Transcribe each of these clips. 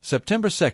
September 2,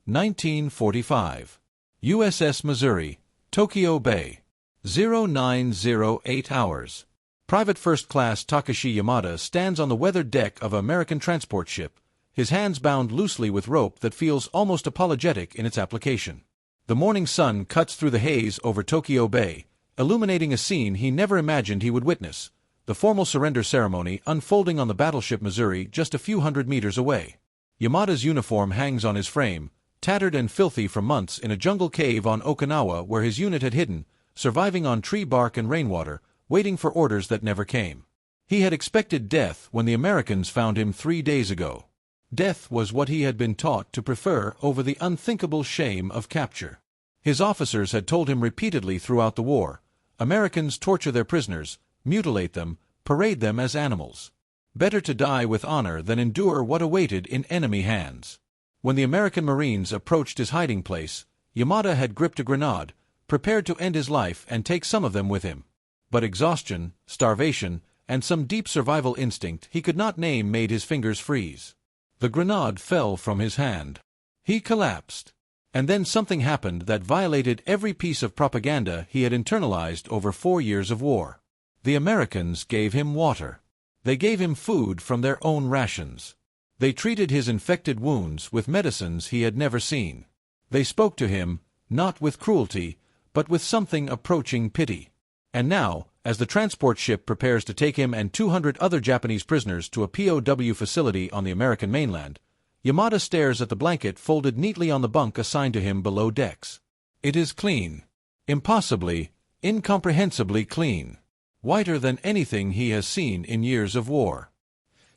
1945. USS Missouri, Tokyo Bay. 0908 hours. Private First Class Takashi Yamada stands on the weathered deck of an American transport ship, his hands bound loosely with rope that feels almost apologetic in its application. The morning sun cuts through the haze over Tokyo Bay, illuminating a scene he never imagined he would witness, the formal surrender ceremony unfolding on the battleship Missouri just a few hundred meters away. Yamada's uniform hangs on his frame, tattered and filthy from months in a jungle cave on Okinawa where his unit had hidden, surviving on tree bark and rainwater, waiting for orders that never came. He had expected death when the Americans found him 3 days ago. Death was what he had been taught to prefer over the unthinkable shame of capture. His officers had told him repeatedly throughout the war, Americans torture their prisoners, mutilate them, parade them as animals. Better to die with honor than endure what awaited in enemy hands. When the American Marines approached his hiding place, Yamada had gripped a grenade, prepared to end his life and take some of them with him. But exhaustion, starvation, and some deep survival instinct he could not name made his fingers freeze. The grenade fell from his hand. He collapsed. And then something happened that violated every piece of propaganda he had internalized over 4 years of war. The Americans gave him water. They gave him food from their own rations. They treated his infected wounds with medicines he had never seen. They spoke to him, not with cruelty, but with something approaching pity. And now, as the transport ship prepares to take him and 200 other Japanese prisoners to a POW facility on the American mainland, Yamada stares at the blanket folded neatly on the bunk assigned to him below decks. It is clean. Impossibly, incomprehensibly clean. Whiter than anything he has seen in years of war.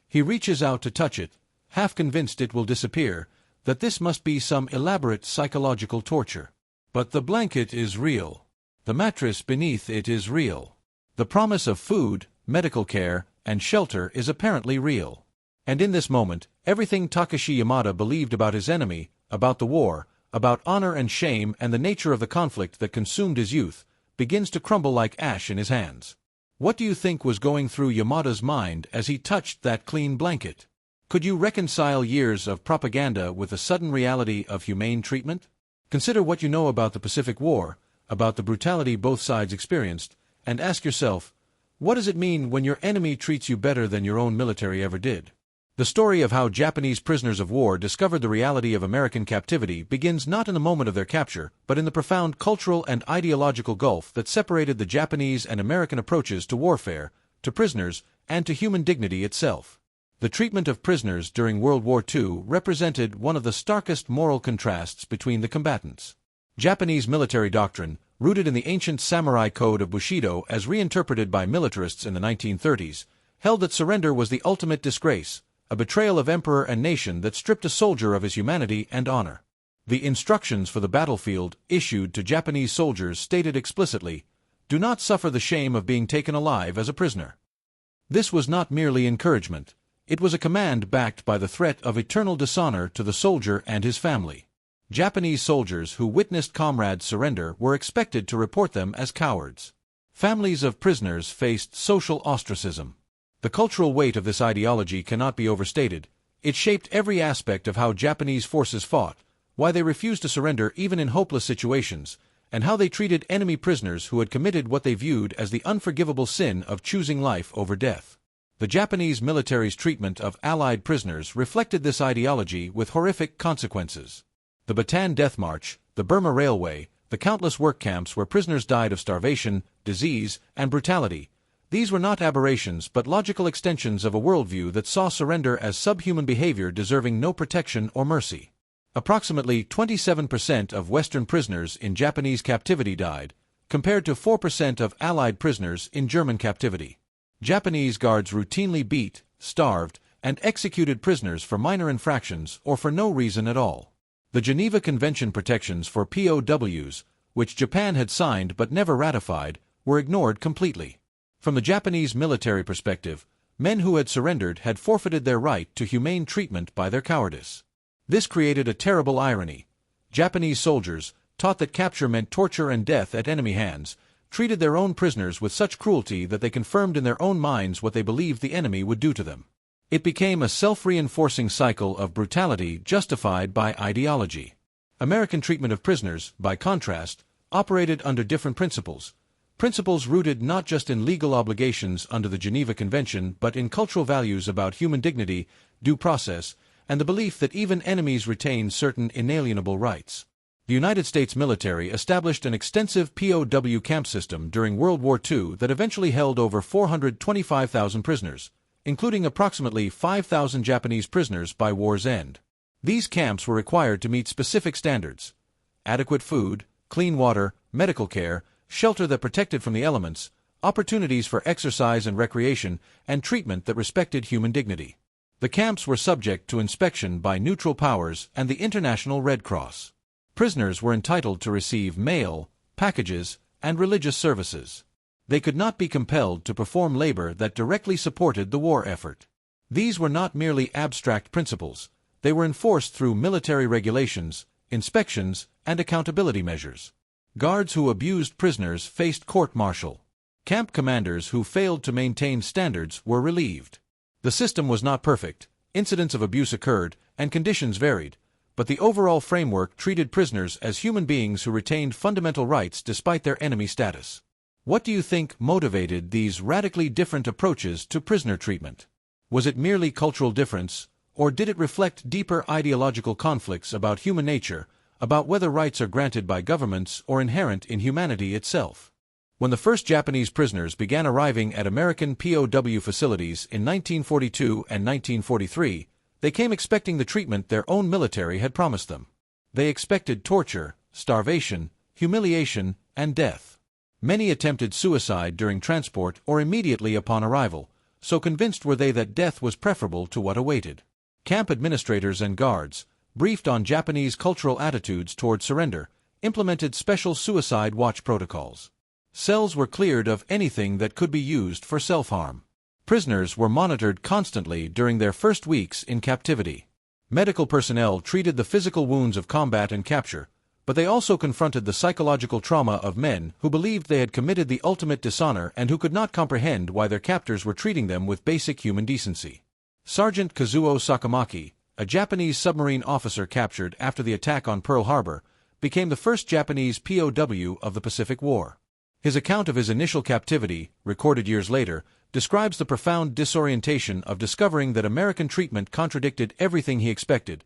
He reaches out to touch it, half convinced it will disappear, that this must be some elaborate psychological torture. But the blanket is real. The mattress beneath it is real. The promise of food, medical care, and shelter is apparently real. And in this moment, everything Takashi Yamada believed about his enemy, about the war, about honor and shame and the nature of the conflict that consumed his youth, begins to crumble like ash in his hands. What do you think was going through Yamada's mind as he touched that clean blanket? Could you reconcile years of propaganda with the sudden reality of humane treatment? Consider what you know about the Pacific War, about the brutality both sides experienced, and ask yourself, what does it mean when your enemy treats you better than your own military ever did? The story of how Japanese prisoners of war discovered the reality of American captivity begins not in the moment of their capture, but in the profound cultural and ideological gulf that separated the Japanese and American approaches to warfare, to prisoners, and to human dignity itself. The treatment of prisoners during World War II represented one of the starkest moral contrasts between the combatants. Japanese military doctrine, rooted in the ancient samurai code of Bushido as reinterpreted by militarists in the 1930s, held that surrender was the ultimate disgrace, a betrayal of emperor and nation that stripped a soldier of his humanity and honor. The instructions for the battlefield issued to Japanese soldiers stated explicitly, "Do not suffer the shame of being taken alive as a prisoner." This was not merely encouragement. It was a command backed by the threat of eternal dishonor to the soldier and his family. Japanese soldiers who witnessed comrades surrender were expected to report them as cowards. Families of prisoners faced social ostracism. The cultural weight of this ideology cannot be overstated. It shaped every aspect of how Japanese forces fought, why they refused to surrender even in hopeless situations, and how they treated enemy prisoners who had committed what they viewed as the unforgivable sin of choosing life over death. The Japanese military's treatment of Allied prisoners reflected this ideology with horrific consequences. The Bataan Death March, the Burma Railway, the countless work camps where prisoners died of starvation, disease, and brutality. These were not aberrations but logical extensions of a worldview that saw surrender as subhuman behavior deserving no protection or mercy. Approximately 27% of Western prisoners in Japanese captivity died, compared to 4% of Allied prisoners in German captivity. Japanese guards routinely beat, starved, and executed prisoners for minor infractions or for no reason at all. The Geneva Convention protections for POWs, which Japan had signed but never ratified, were ignored completely. From the Japanese military perspective, men who had surrendered had forfeited their right to humane treatment by their cowardice. This created a terrible irony. Japanese soldiers, taught that capture meant torture and death at enemy hands, treated their own prisoners with such cruelty that they confirmed in their own minds what they believed the enemy would do to them. It became a self-reinforcing cycle of brutality justified by ideology. American treatment of prisoners, by contrast, operated under different principles. Principles rooted not just in legal obligations under the Geneva Convention but in cultural values about human dignity, due process, and the belief that even enemies retain certain inalienable rights. The United States military established an extensive POW camp system during World War II that eventually held over 425,000 prisoners, including approximately 5,000 Japanese prisoners by war's end. These camps were required to meet specific standards: adequate food, clean water, medical care, shelter that protected from the elements, opportunities for exercise and recreation, and treatment that respected human dignity. The camps were subject to inspection by neutral powers and the International Red Cross. Prisoners were entitled to receive mail, packages, and religious services. They could not be compelled to perform labor that directly supported the war effort. These were not merely abstract principles. They were enforced through military regulations, inspections, and accountability measures. Guards who abused prisoners faced court-martial. Camp commanders who failed to maintain standards were relieved. The system was not perfect, incidents of abuse occurred, and conditions varied, but the overall framework treated prisoners as human beings who retained fundamental rights despite their enemy status. What do you think motivated these radically different approaches to prisoner treatment? Was it merely cultural difference, or did it reflect deeper ideological conflicts about human nature, about whether rights are granted by governments or inherent in humanity itself? When the first Japanese prisoners began arriving at American POW facilities in 1942 and 1943, they came expecting the treatment their own military had promised them. They expected torture, starvation, humiliation, and death. Many attempted suicide during transport or immediately upon arrival, so convinced were they that death was preferable to what awaited. Camp administrators and guards, briefed on Japanese cultural attitudes toward surrender, implemented special suicide watch protocols. Cells were cleared of anything that could be used for self-harm. Prisoners were monitored constantly during their first weeks in captivity. Medical personnel treated the physical wounds of combat and capture, but they also confronted the psychological trauma of men who believed they had committed the ultimate dishonor and who could not comprehend why their captors were treating them with basic human decency. Sergeant Kazuo Sakamaki, a Japanese submarine officer captured after the attack on Pearl Harbor, became the first Japanese POW of the Pacific War. His account of his initial captivity, recorded years later, describes the profound disorientation of discovering that American treatment contradicted everything he expected.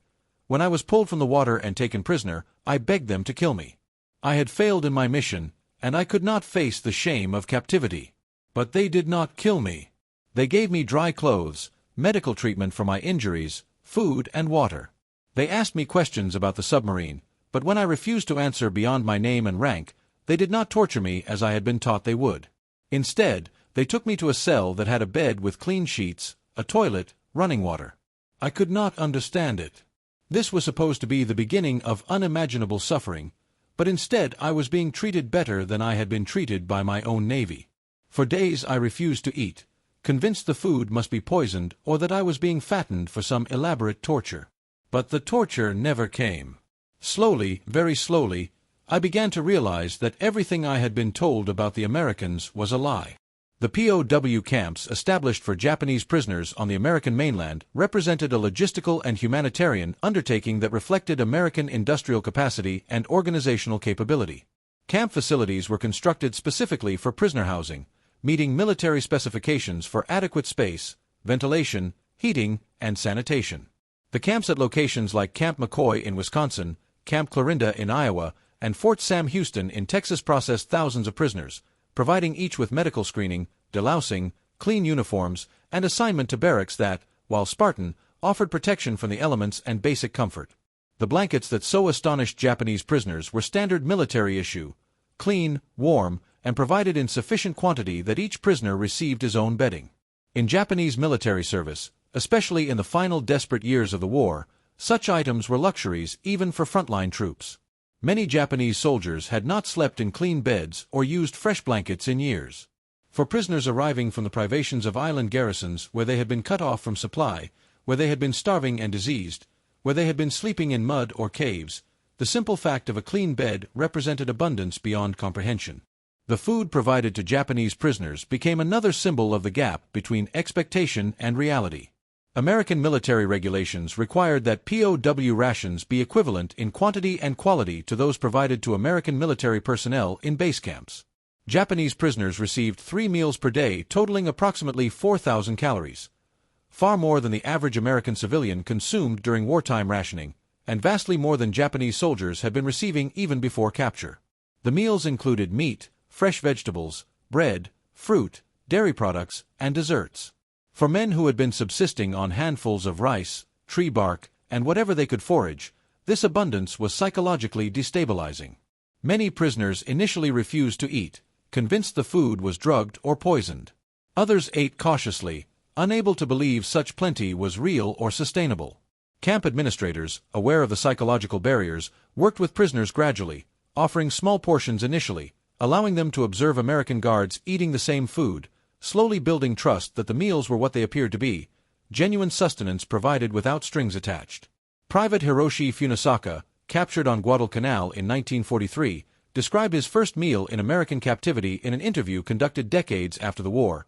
When I was pulled from the water and taken prisoner, I begged them to kill me. I had failed in my mission, and I could not face the shame of captivity. But they did not kill me. They gave me dry clothes, medical treatment for my injuries, food and water. They asked me questions about the submarine, but when I refused to answer beyond my name and rank, they did not torture me as I had been taught they would. Instead, they took me to a cell that had a bed with clean sheets, a toilet, running water. I could not understand it. This was supposed to be the beginning of unimaginable suffering, but instead I was being treated better than I had been treated by my own Navy. For days I refused to eat, convinced the food must be poisoned or that I was being fattened for some elaborate torture. But the torture never came. Slowly, very slowly, I began to realize that everything I had been told about the Americans was a lie. The POW camps established for Japanese prisoners on the American mainland represented a logistical and humanitarian undertaking that reflected American industrial capacity and organizational capability. Camp facilities were constructed specifically for prisoner housing, meeting military specifications for adequate space, ventilation, heating, and sanitation. The camps at locations like Camp McCoy in Wisconsin, Camp Clarinda in Iowa, and Fort Sam Houston in Texas processed thousands of prisoners, providing each with medical screening, delousing, clean uniforms, and assignment to barracks that, while Spartan, offered protection from the elements and basic comfort. The blankets that so astonished Japanese prisoners were standard military issue, clean, warm, and provided in sufficient quantity that each prisoner received his own bedding. In Japanese military service, especially in the final desperate years of the war, such items were luxuries even for frontline troops. Many Japanese soldiers had not slept in clean beds or used fresh blankets in years. For prisoners arriving from the privations of island garrisons where they had been cut off from supply, where they had been starving and diseased, where they had been sleeping in mud or caves, the simple fact of a clean bed represented abundance beyond comprehension. The food provided to Japanese prisoners became another symbol of the gap between expectation and reality. American military regulations required that POW rations be equivalent in quantity and quality to those provided to American military personnel in base camps. Japanese prisoners received 3 meals per day totaling approximately 4,000 calories, far more than the average American civilian consumed during wartime rationing, and vastly more than Japanese soldiers had been receiving even before capture. The meals included meat, fresh vegetables, bread, fruit, dairy products, and desserts. For men who had been subsisting on handfuls of rice, tree bark, and whatever they could forage, this abundance was psychologically destabilizing. Many prisoners initially refused to eat, convinced the food was drugged or poisoned. Others ate cautiously, unable to believe such plenty was real or sustainable. Camp administrators, aware of the psychological barriers, worked with prisoners gradually, offering small portions initially, allowing them to observe American guards eating the same food, slowly building trust that the meals were what they appeared to be, genuine sustenance provided without strings attached. Private Hiroshi Funisaka, captured on Guadalcanal in 1943, described his first meal in American captivity in an interview conducted decades after the war.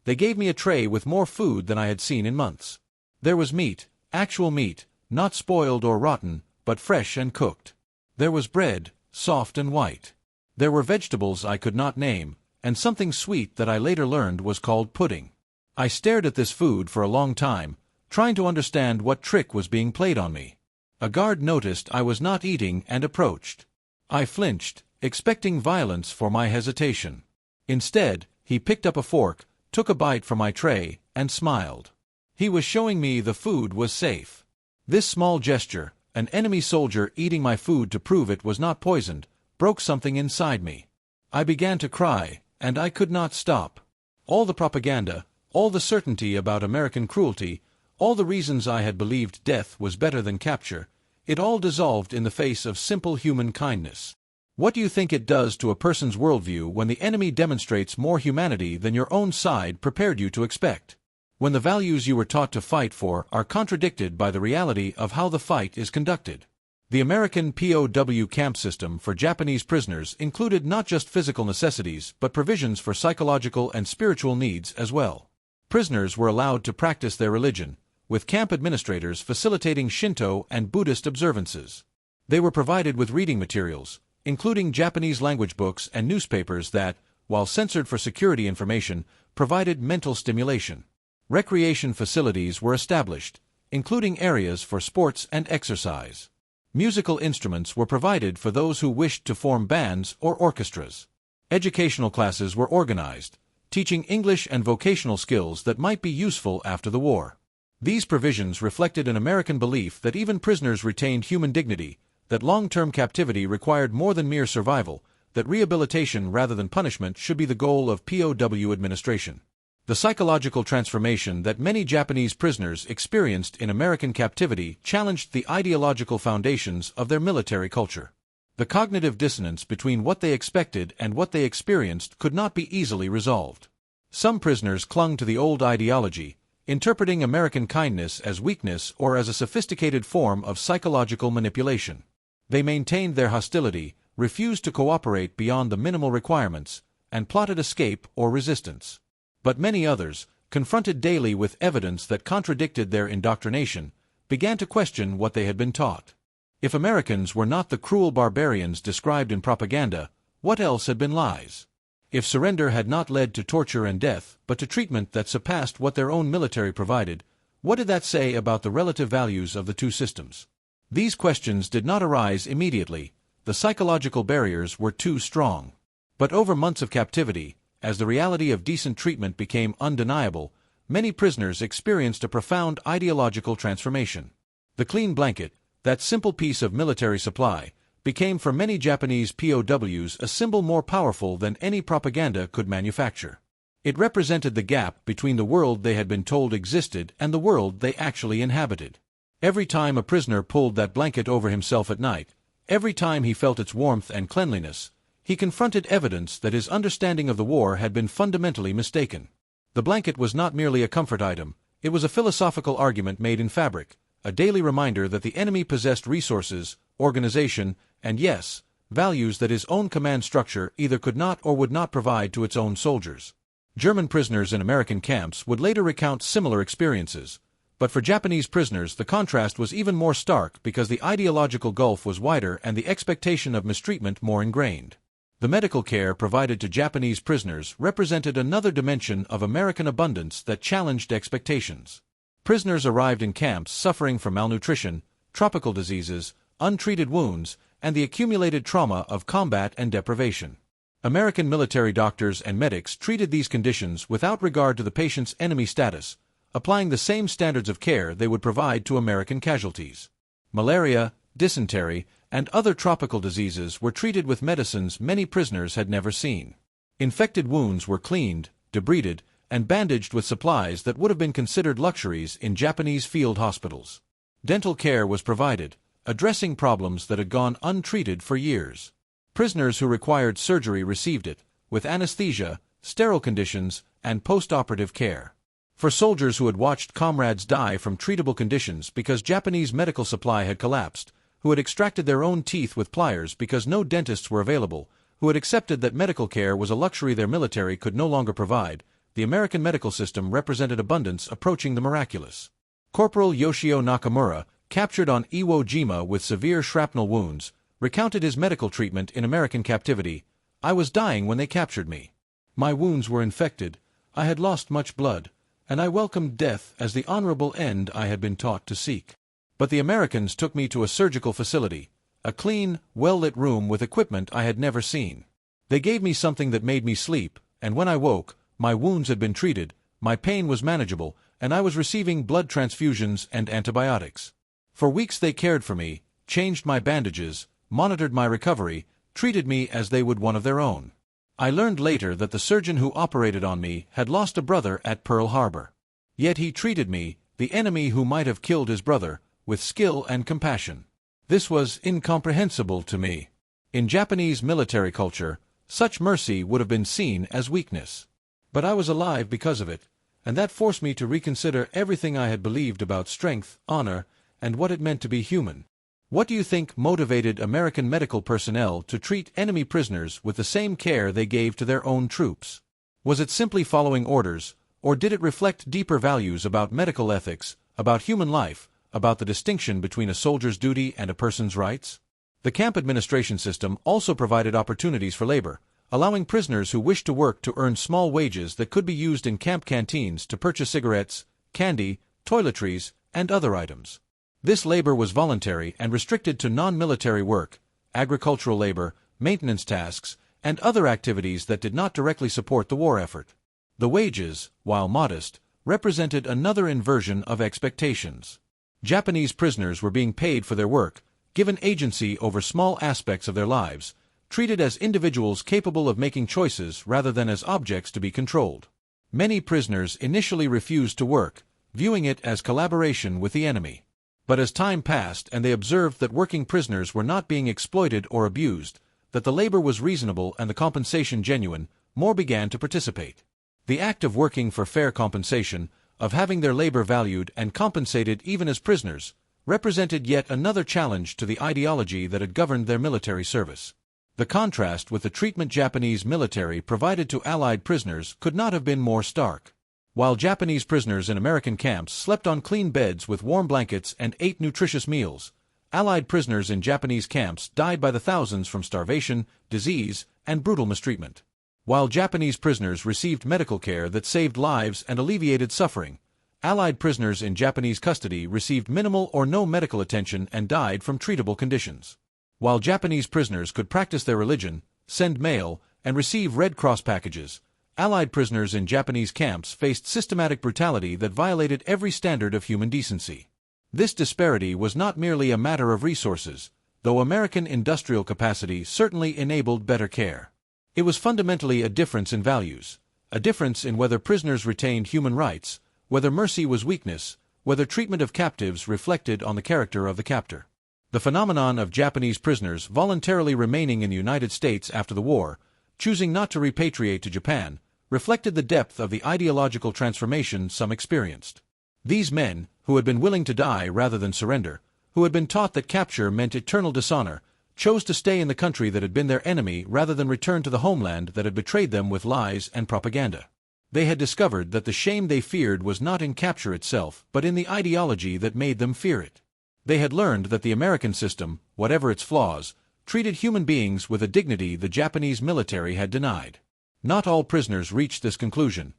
"They gave me a tray with more food than I had seen in months. There was meat, actual meat, not spoiled or rotten, but fresh and cooked. There was bread, soft and white. There were vegetables I could not name, and something sweet that I later learned was called pudding. I stared at this food for a long time, trying to understand what trick was being played on me. A guard noticed I was not eating and approached. I flinched, expecting violence for my hesitation. Instead, he picked up a fork, took a bite from my tray, and smiled. He was showing me the food was safe. This small gesture, an enemy soldier eating my food to prove it was not poisoned, broke something inside me. I began to cry, and I could not stop. All the propaganda, all the certainty about American cruelty, all the reasons I had believed death was better than capture, it all dissolved in the face of simple human kindness. What do you think it does to a person's worldview when the enemy demonstrates more humanity than your own side prepared you to expect? When the values you were taught to fight for are contradicted by the reality of how the fight is conducted? The American POW camp system for Japanese prisoners included not just physical necessities but provisions for psychological and spiritual needs as well. Prisoners were allowed to practice their religion, with camp administrators facilitating Shinto and Buddhist observances. They were provided with reading materials, including Japanese language books and newspapers that, while censored for security information, provided mental stimulation. Recreation facilities were established, including areas for sports and exercise. Musical instruments were provided for those who wished to form bands or orchestras. Educational classes were organized, teaching English and vocational skills that might be useful after the war. These provisions reflected an American belief that even prisoners retained human dignity, that long-term captivity required more than mere survival, that rehabilitation rather than punishment should be the goal of POW administration. The psychological transformation that many Japanese prisoners experienced in American captivity challenged the ideological foundations of their military culture. The cognitive dissonance between what they expected and what they experienced could not be easily resolved. Some prisoners clung to the old ideology, interpreting American kindness as weakness or as a sophisticated form of psychological manipulation. They maintained their hostility, refused to cooperate beyond the minimal requirements, and plotted escape or resistance. But many others, confronted daily with evidence that contradicted their indoctrination, began to question what they had been taught. If Americans were not the cruel barbarians described in propaganda, what else had been lies? If surrender had not led to torture and death, but to treatment that surpassed what their own military provided, what did that say about the relative values of the two systems? These questions did not arise immediately. The psychological barriers were too strong. But over months of captivity, as the reality of decent treatment became undeniable, many prisoners experienced a profound ideological transformation. The clean blanket, that simple piece of military supply, became for many Japanese POWs a symbol more powerful than any propaganda could manufacture. It represented the gap between the world they had been told existed and the world they actually inhabited. Every time a prisoner pulled that blanket over himself at night, every time he felt its warmth and cleanliness, he confronted evidence that his understanding of the war had been fundamentally mistaken. The blanket was not merely a comfort item, it was a philosophical argument made in fabric, a daily reminder that the enemy possessed resources, organization, and yes, values that his own command structure either could not or would not provide to its own soldiers. German prisoners in American camps would later recount similar experiences, But for Japanese prisoners, the contrast was even more stark because the ideological gulf was wider and the expectation of mistreatment more ingrained. The medical care provided to Japanese prisoners represented another dimension of American abundance that challenged expectations. Prisoners arrived in camps suffering from malnutrition, tropical diseases, untreated wounds, and the accumulated trauma of combat and deprivation. American military doctors and medics treated these conditions without regard to the patient's enemy status, applying the same standards of care they would provide to American casualties. Malaria, dysentery, and other tropical diseases were treated with medicines many prisoners had never seen. Infected wounds were cleaned, debrided, and bandaged with supplies that would have been considered luxuries in Japanese field hospitals. Dental care was provided, addressing problems that had gone untreated for years. Prisoners who required surgery received it, with anesthesia, sterile conditions, and post-operative care. For soldiers who had watched comrades die from treatable conditions because Japanese medical supply had collapsed, who had extracted their own teeth with pliers because no dentists were available, who had accepted that medical care was a luxury their military could no longer provide, the American medical system represented abundance approaching the miraculous. Corporal Yoshio Nakamura, captured on Iwo Jima with severe shrapnel wounds, recounted his medical treatment in American captivity. "I was dying when they captured me. My wounds were infected, I had lost much blood, and I welcomed death as the honorable end I had been taught to seek. But the Americans took me to a surgical facility, a clean, well-lit room with equipment I had never seen. They gave me something that made me sleep, and when I woke, my wounds had been treated, my pain was manageable, and I was receiving blood transfusions and antibiotics. For weeks they cared for me, changed my bandages, monitored my recovery, treated me as they would one of their own. I learned later that the surgeon who operated on me had lost a brother at Pearl Harbor. Yet he treated me, the enemy who might have killed his brother, with skill and compassion. This was incomprehensible to me. In Japanese military culture, such mercy would have been seen as weakness. But I was alive because of it, and that forced me to reconsider everything I had believed about strength, honor, and what it meant to be human." What do you think motivated American medical personnel to treat enemy prisoners with the same care they gave to their own troops? Was it simply following orders, or did it reflect deeper values about medical ethics, about human life, about the distinction between a soldier's duty and a person's rights? The camp administration system also provided opportunities for labor, allowing prisoners who wished to work to earn small wages that could be used in camp canteens to purchase cigarettes, candy, toiletries, and other items. This labor was voluntary and restricted to non-military work, agricultural labor, maintenance tasks, and other activities that did not directly support the war effort. The wages, while modest, represented another inversion of expectations. Japanese prisoners were being paid for their work, given agency over small aspects of their lives, treated as individuals capable of making choices rather than as objects to be controlled. Many prisoners initially refused to work, viewing it as collaboration with the enemy. But as time passed and they observed that working prisoners were not being exploited or abused, that the labor was reasonable and the compensation genuine, more began to participate. The act of working for fair compensation, of having their labor valued and compensated even as prisoners, represented yet another challenge to the ideology that had governed their military service. The contrast with the treatment Japanese military provided to Allied prisoners could not have been more stark. While Japanese prisoners in American camps slept on clean beds with warm blankets and ate nutritious meals, Allied prisoners in Japanese camps died by the thousands from starvation, disease, and brutal mistreatment. While Japanese prisoners received medical care that saved lives and alleviated suffering, Allied prisoners in Japanese custody received minimal or no medical attention and died from treatable conditions. While Japanese prisoners could practice their religion, send mail, and receive Red Cross packages, Allied prisoners in Japanese camps faced systematic brutality that violated every standard of human decency. This disparity was not merely a matter of resources, though American industrial capacity certainly enabled better care. It was fundamentally a difference in values, a difference in whether prisoners retained human rights, whether mercy was weakness, whether treatment of captives reflected on the character of the captor. The phenomenon of Japanese prisoners voluntarily remaining in the United States after the war, choosing not to repatriate to Japan, reflected the depth of the ideological transformation some experienced. These men, who had been willing to die rather than surrender, who had been taught that capture meant eternal dishonor, chose to stay in the country that had been their enemy rather than return to the homeland that had betrayed them with lies and propaganda. They had discovered that the shame they feared was not in capture itself, but in the ideology that made them fear it. They had learned that the American system, whatever its flaws, treated human beings with a dignity the Japanese military had denied. Not all prisoners reached this conclusion.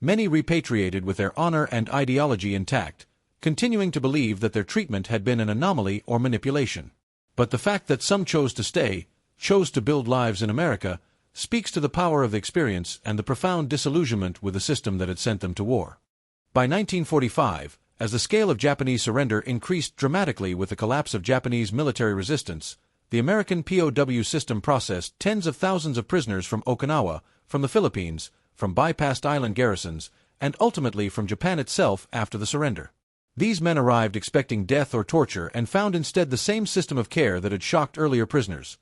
Many repatriated with their honor and ideology intact, continuing to believe that their treatment had been an anomaly or manipulation. But the fact that some chose to stay, chose to build lives in America, speaks to the power of the experience and the profound disillusionment with the system that had sent them to war. By 1945, as the scale of Japanese surrender increased dramatically with the collapse of Japanese military resistance, the American POW system processed tens of thousands of prisoners from Okinawa, from the Philippines, from bypassed island garrisons, and ultimately from Japan itself after the surrender. These men arrived expecting death or torture and found instead the same system of care that had shocked earlier prisoners: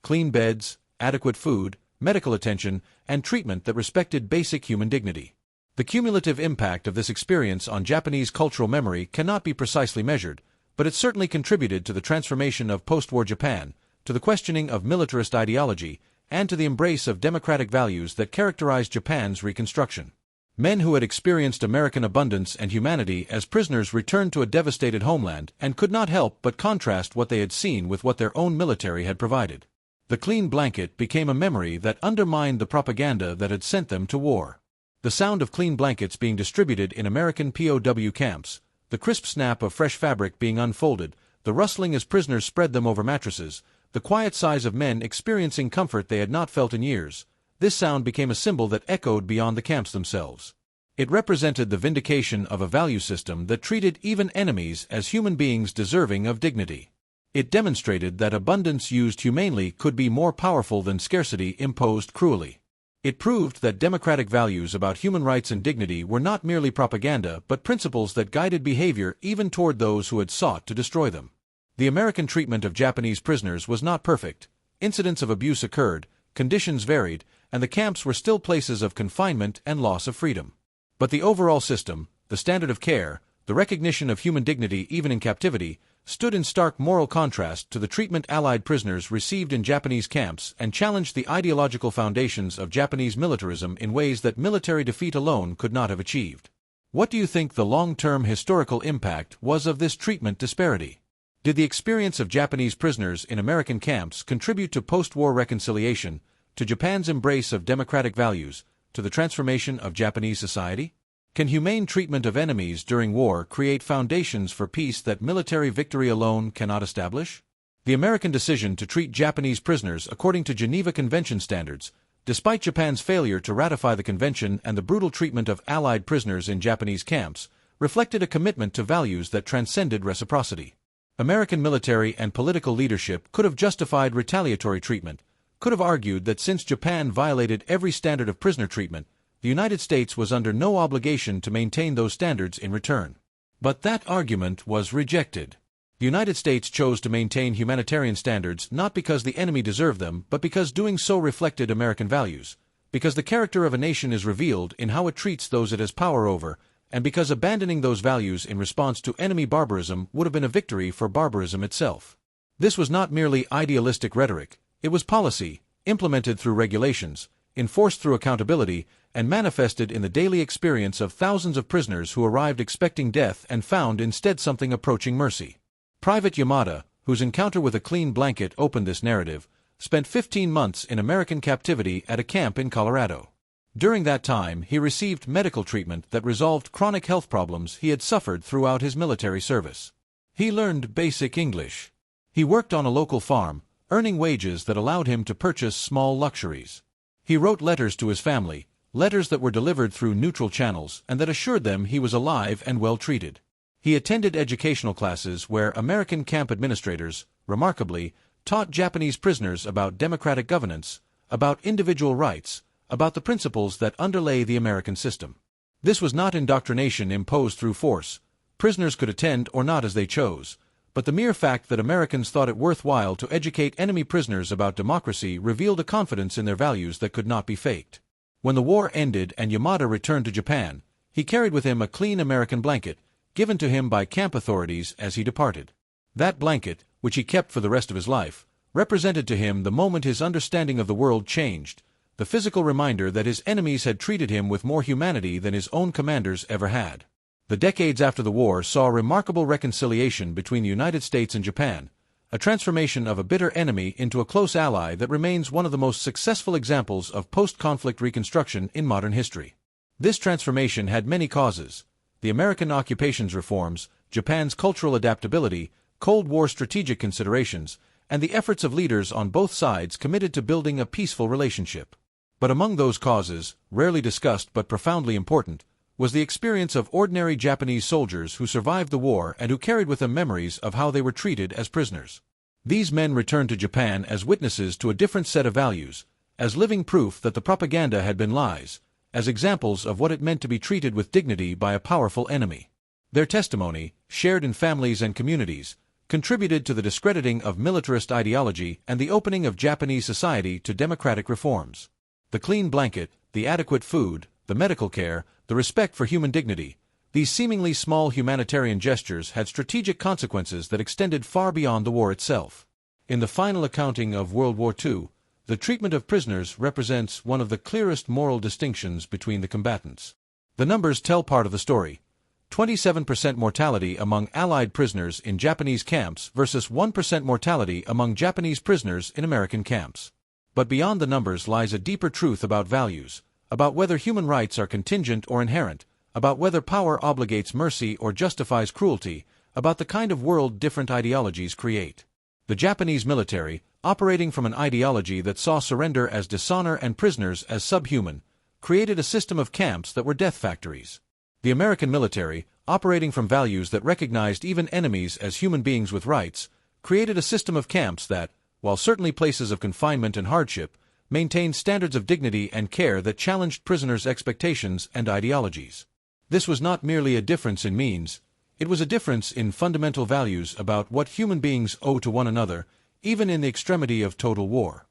clean beds, adequate food, medical attention, and treatment that respected basic human dignity. The cumulative impact of this experience on Japanese cultural memory cannot be precisely measured, but it certainly contributed to the transformation of post-war Japan, to the questioning of militarist ideology, and to the embrace of democratic values that characterized Japan's reconstruction. Men who had experienced American abundance and humanity as prisoners returned to a devastated homeland and could not help but contrast what they had seen with what their own military had provided. The clean blanket became a memory that undermined the propaganda that had sent them to war. The sound of clean blankets being distributed in American POW camps, the crisp snap of fresh fabric being unfolded, the rustling as prisoners spread them over mattresses, the quiet sighs of men experiencing comfort they had not felt in years, this sound became a symbol that echoed beyond the camps themselves. It represented the vindication of a value system that treated even enemies as human beings deserving of dignity. It demonstrated that abundance used humanely could be more powerful than scarcity imposed cruelly. It proved that democratic values about human rights and dignity were not merely propaganda but principles that guided behavior even toward those who had sought to destroy them. The American treatment of Japanese prisoners was not perfect. Incidents of abuse occurred, conditions varied, and the camps were still places of confinement and loss of freedom. But the overall system, the standard of care, the recognition of human dignity even in captivity, stood in stark moral contrast to the treatment Allied prisoners received in Japanese camps and challenged the ideological foundations of Japanese militarism in ways that military defeat alone could not have achieved. What do you think the long-term historical impact was of this treatment disparity? Did the experience of Japanese prisoners in American camps contribute to post-war reconciliation, to Japan's embrace of democratic values, to the transformation of Japanese society? Can humane treatment of enemies during war create foundations for peace that military victory alone cannot establish? The American decision to treat Japanese prisoners according to Geneva Convention standards, despite Japan's failure to ratify the convention and the brutal treatment of Allied prisoners in Japanese camps, reflected a commitment to values that transcended reciprocity. American military and political leadership could have justified retaliatory treatment, could have argued that since Japan violated every standard of prisoner treatment, the United States was under no obligation to maintain those standards in return. But that argument was rejected. The United States chose to maintain humanitarian standards not because the enemy deserved them, but because doing so reflected American values, because the character of a nation is revealed in how it treats those it has power over, and because abandoning those values in response to enemy barbarism would have been a victory for barbarism itself. This was not merely idealistic rhetoric, it was policy, implemented through regulations, enforced through accountability, and manifested in the daily experience of thousands of prisoners who arrived expecting death and found instead something approaching mercy. Private Yamada, whose encounter with a clean blanket opened this narrative, spent 15 months in American captivity at a camp in Colorado. During that time, he received medical treatment that resolved chronic health problems he had suffered throughout his military service. He learned basic English. He worked on a local farm, earning wages that allowed him to purchase small luxuries. He wrote letters to his family, letters that were delivered through neutral channels and that assured them he was alive and well treated. He attended educational classes where American camp administrators, remarkably, taught Japanese prisoners about democratic governance, about individual rights, about the principles that underlay the American system. This was not indoctrination imposed through force. Prisoners could attend or not as they chose, but the mere fact that Americans thought it worthwhile to educate enemy prisoners about democracy revealed a confidence in their values that could not be faked. When the war ended and Yamada returned to Japan, he carried with him a clean American blanket, given to him by camp authorities as he departed. That blanket, which he kept for the rest of his life, represented to him the moment his understanding of the world changed, the physical reminder that his enemies had treated him with more humanity than his own commanders ever had. The decades after the war saw a remarkable reconciliation between the United States and Japan, a transformation of a bitter enemy into a close ally that remains one of the most successful examples of post-conflict reconstruction in modern history. This transformation had many causes: the American occupations reforms, Japan's cultural adaptability, Cold War strategic considerations, and the efforts of leaders on both sides committed to building a peaceful relationship. But among those causes, rarely discussed but profoundly important, was the experience of ordinary Japanese soldiers who survived the war and who carried with them memories of how they were treated as prisoners. These men returned to Japan as witnesses to a different set of values, as living proof that the propaganda had been lies, as examples of what it meant to be treated with dignity by a powerful enemy. Their testimony, shared in families and communities, contributed to the discrediting of militarist ideology and the opening of Japanese society to democratic reforms. The clean blanket, the adequate food, the medical care, the respect for human dignity, these seemingly small humanitarian gestures had strategic consequences that extended far beyond the war itself. In the final accounting of World War II, the treatment of prisoners represents one of the clearest moral distinctions between the combatants. The numbers tell part of the story: 27% mortality among Allied prisoners in Japanese camps versus 1% mortality among Japanese prisoners in American camps. But beyond the numbers lies a deeper truth about values, about whether human rights are contingent or inherent, about whether power obligates mercy or justifies cruelty, about the kind of world different ideologies create. The Japanese military, operating from an ideology that saw surrender as dishonor and prisoners as subhuman, created a system of camps that were death factories. The American military, operating from values that recognized even enemies as human beings with rights, created a system of camps that, while certainly places of confinement and hardship, maintained standards of dignity and care that challenged prisoners' expectations and ideologies. This was not merely a difference in means, it was a difference in fundamental values about what human beings owe to one another, even in the extremity of total war.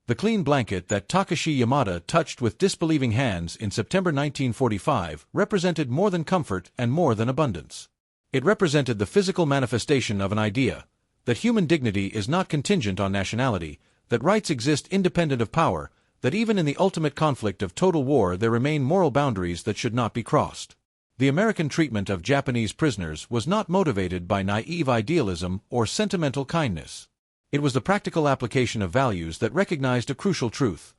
The clean blanket that Takashi Yamada touched with disbelieving hands in September 1945 represented more than comfort and more than abundance. It represented the physical manifestation of an idea, that human dignity is not contingent on nationality, that rights exist independent of power, that even in the ultimate conflict of total war there remain moral boundaries that should not be crossed. The American treatment of Japanese prisoners was not motivated by naive idealism or sentimental kindness. It was the practical application of values that recognized a crucial truth.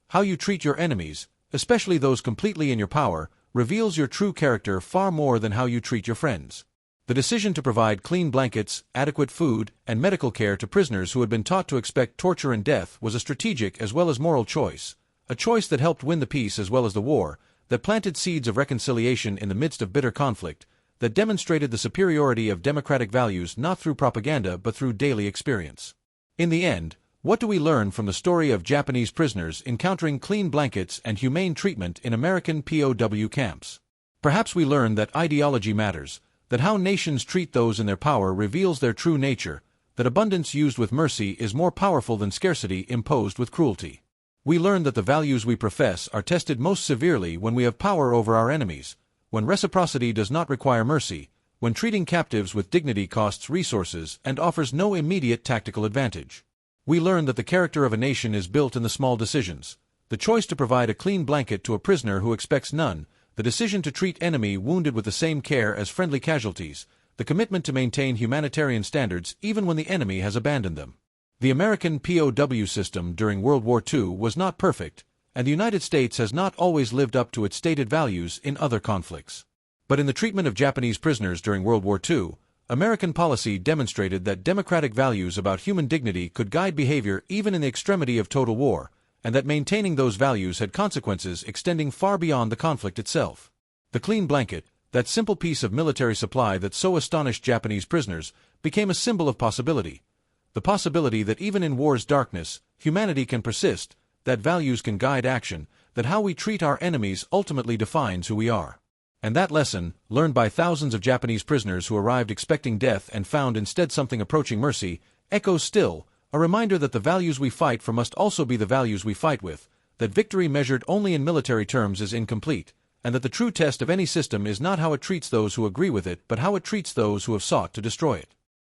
How you treat your enemies, especially those completely in your power, reveals your true character far more than how you treat your friends. The decision to provide clean blankets, adequate food, and medical care to prisoners who had been taught to expect torture and death was a strategic as well as moral choice, a choice that helped win the peace as well as the war, that planted seeds of reconciliation in the midst of bitter conflict, that demonstrated the superiority of democratic values not through propaganda but through daily experience. In the end, what do we learn from the story of Japanese prisoners encountering clean blankets and humane treatment in American POW camps? Perhaps we learn that ideology matters, that how nations treat those in their power reveals their true nature, that abundance used with mercy is more powerful than scarcity imposed with cruelty. We learn that the values we profess are tested most severely when we have power over our enemies, when reciprocity does not require mercy, when treating captives with dignity costs resources and offers no immediate tactical advantage. We learn that the character of a nation is built in the small decisions: the choice to provide a clean blanket to a prisoner who expects none, the decision to treat enemy wounded with the same care as friendly casualties, the commitment to maintain humanitarian standards even when the enemy has abandoned them. The American POW system during World War II was not perfect, and the United States has not always lived up to its stated values in other conflicts. But in the treatment of Japanese prisoners during World War II, American policy demonstrated that democratic values about human dignity could guide behavior even in the extremity of total war, and that maintaining those values had consequences extending far beyond the conflict itself. The clean blanket, that simple piece of military supply that so astonished Japanese prisoners, became a symbol of possibility. The possibility that even in war's darkness, humanity can persist, that values can guide action, that how we treat our enemies ultimately defines who we are. And that lesson, learned by thousands of Japanese prisoners who arrived expecting death and found instead something approaching mercy, echoes still, a reminder that the values we fight for must also be the values we fight with, that victory measured only in military terms is incomplete, and that the true test of any system is not how it treats those who agree with it but how it treats those who have sought to destroy it.